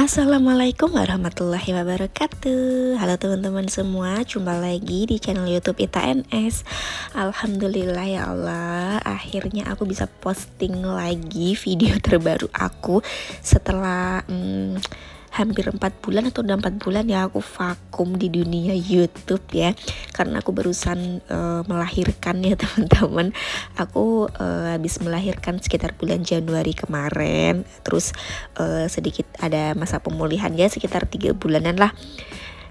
Assalamualaikum warahmatullahi wabarakatuh. Halo teman-teman semua, jumpa lagi di channel YouTube Ita NS. Alhamdulillah ya Allah, akhirnya aku bisa posting lagi video terbaru aku setelah hampir 4 bulan atau udah 4 bulan ya aku vakum di dunia YouTube ya, karena aku barusan melahirkan ya teman-teman. Aku habis melahirkan sekitar bulan Januari kemarin, terus sedikit ada masa pemulihan ya sekitar 3 bulanan lah.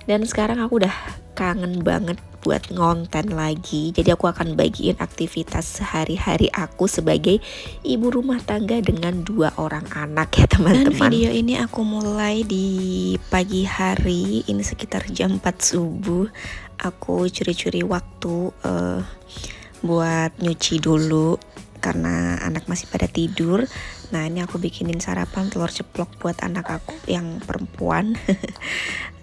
Dan sekarang aku udah kangen banget buat ngonten lagi. Jadi aku akan bagiin aktivitas sehari-hari aku sebagai ibu rumah tangga dengan 2 orang anak ya teman-teman. Dan video ini aku mulai di pagi hari, ini sekitar jam 4 subuh. Aku curi-curi waktu buat nyuci dulu karena anak masih pada tidur. Nah ini aku bikinin sarapan telur ceplok buat anak aku yang perempuan.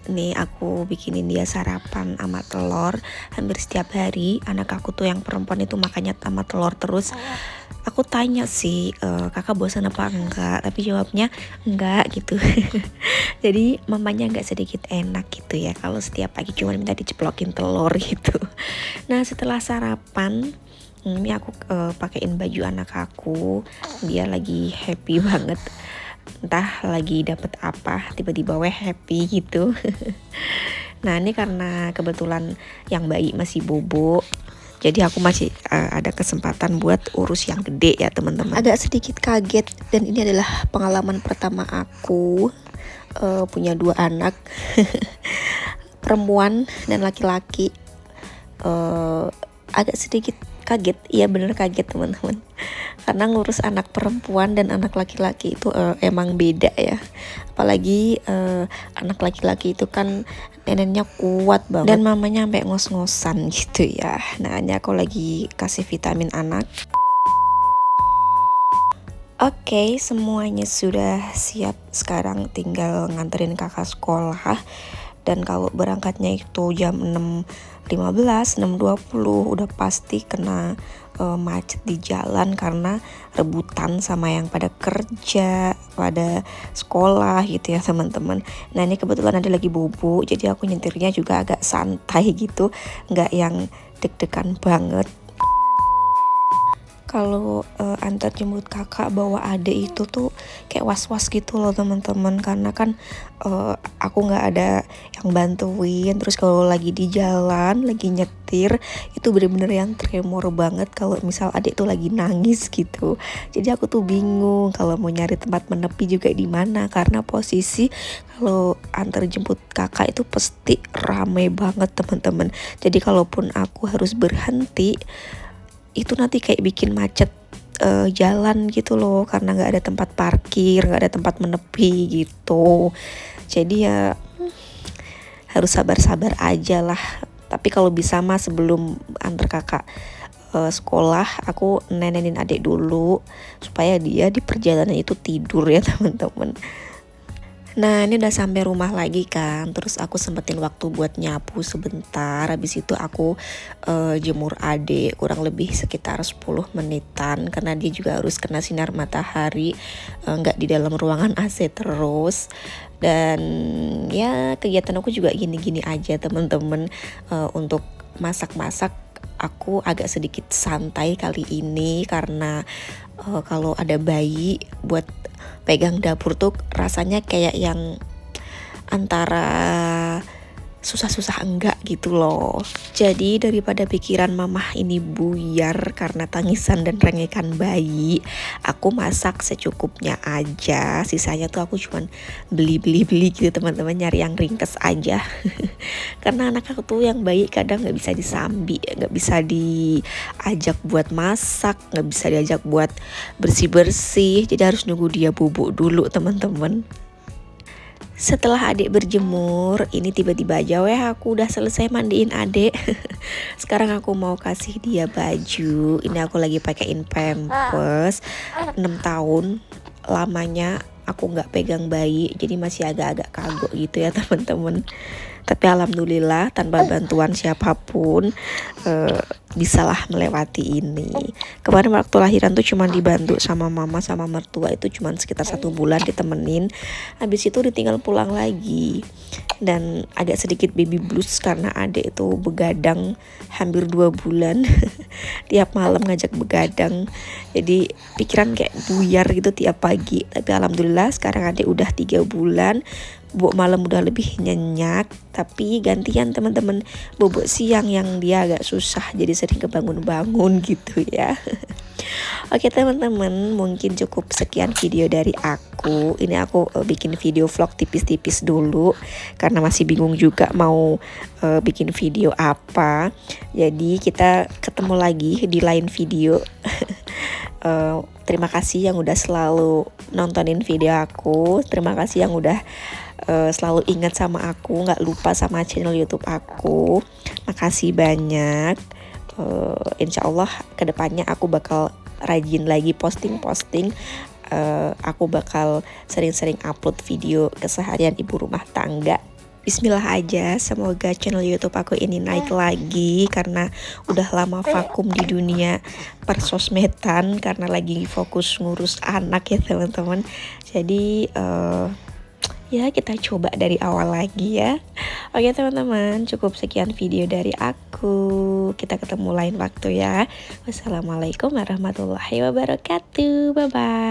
Nih aku bikinin dia sarapan sama telur hampir setiap hari. Anak aku tuh yang perempuan itu makannya sama telur terus. Aku tanya sih, kakak bosan apa enggak? Tapi jawabnya enggak gitu. Jadi mamanya enggak sedikit enak gitu ya kalau setiap pagi cuma minta diceplokin telur gitu. Nah setelah sarapan ini aku pakein baju anak aku. Dia lagi happy banget, entah lagi dapet apa, tiba-tiba happy gitu. Nah ini karena kebetulan yang bayi masih bobo, jadi aku masih ada kesempatan buat urus yang gede ya teman-teman. Agak sedikit kaget, dan ini adalah pengalaman pertama aku punya 2 anak perempuan dan laki-laki. Agak sedikit kaget, iya bener kaget teman-teman, karena ngurus anak perempuan dan anak laki-laki itu emang beda ya. Apalagi anak laki-laki itu kan neneknya kuat banget dan mamanya sampai ngos-ngosan gitu ya. Nah ini aku lagi kasih vitamin anak. Oke, semuanya sudah siap, sekarang tinggal nganterin kakak sekolah. Dan kalau berangkatnya itu jam 6.15, 6.20 udah pasti kena macet di jalan karena rebutan sama yang pada kerja, pada sekolah gitu ya teman-teman. Nah ini kebetulan ada lagi bobo, jadi aku nyetirnya juga agak santai gitu, nggak yang deg-degan banget. Kalau antar jemput kakak bawa adik itu tuh kayak was-was gitu loh teman-teman, karena kan aku nggak ada yang bantuin. Terus kalau lagi di jalan, lagi nyetir, itu bener-bener yang tremor banget kalau misal adik tuh lagi nangis gitu. Jadi aku tuh bingung kalau mau nyari tempat menepi juga di mana, karena posisi kalau antar jemput kakak itu pasti rame banget teman-teman. Jadi kalaupun aku harus berhenti, itu nanti kayak bikin macet jalan gitu loh, karena nggak ada tempat parkir, nggak ada tempat menepi gitu. Jadi ya harus sabar-sabar aja lah. Tapi kalau bisa mah sebelum antar kakak sekolah, aku nenenin adik dulu supaya dia di perjalanan itu tidur ya teman-teman. Nah ini udah sampai rumah lagi kan, terus aku sempetin waktu buat nyapu sebentar. Habis itu aku jemur adik kurang lebih sekitar 10 menitan, karena dia juga harus kena sinar matahari, nggak di dalam ruangan AC terus. Dan ya kegiatan aku juga gini-gini aja teman-teman. Untuk masak-masak aku agak sedikit santai kali ini, karena kalau ada bayi buat pegang dapur tuh rasanya kayak yang antara susah-susah enggak gitu loh. Jadi daripada pikiran mamah ini buyar karena tangisan dan rengekan bayi, aku masak secukupnya aja. Sisanya tuh aku cuman beli gitu teman-teman, nyari yang ringkes aja. Karena anak aku tuh yang bayi kadang nggak bisa disambi, nggak bisa diajak buat masak, nggak bisa diajak buat bersih-bersih. Jadi harus nunggu dia bubuk dulu teman-teman. Setelah adik berjemur, ini tiba-tiba aja aku udah selesai mandiin adik. Sekarang aku mau kasih dia baju. Ini aku lagi pakein pampers 6 tahun lamanya aku nggak pegang bayi, jadi masih agak-agak kagok gitu ya teman-teman. Tapi alhamdulillah tanpa bantuan siapapun bisalah melewati ini. Kemarin waktu lahiran tuh cuma dibantu sama mama sama mertua, itu cuma sekitar 1 bulan ditemenin. Habis itu ditinggal pulang lagi. Dan agak sedikit baby blues karena adik itu begadang hampir 2 bulan. Tiap malam ngajak begadang. Jadi pikiran kayak buyar gitu tiap pagi. Tapi alhamdulillah sekarang adik udah 3 bulan. Bobok malam udah lebih nyenyak, tapi gantian teman-teman bobok siang yang dia agak susah, jadi sering kebangun-bangun gitu ya. Oke teman-teman, mungkin cukup sekian video dari aku. Ini aku bikin video vlog tipis-tipis dulu karena masih bingung juga mau bikin video apa. Jadi kita ketemu lagi di lain video. Terima kasih yang udah selalu nontonin video aku. Terima kasih yang udah selalu ingat sama aku, nggak lupa sama channel YouTube aku. Makasih banyak. Insya Allah kedepannya aku bakal rajin lagi posting-posting. Aku bakal sering-sering upload video keseharian ibu rumah tangga. Bismillah aja, semoga channel YouTube aku ini naik lagi karena udah lama vakum di dunia persosmedan karena lagi fokus ngurus anak ya teman-teman. Jadi ya kita coba dari awal lagi ya. Oke teman-teman, cukup sekian video dari aku. Kita ketemu lain waktu ya. Wassalamualaikum warahmatullahi wabarakatuh. Bye bye.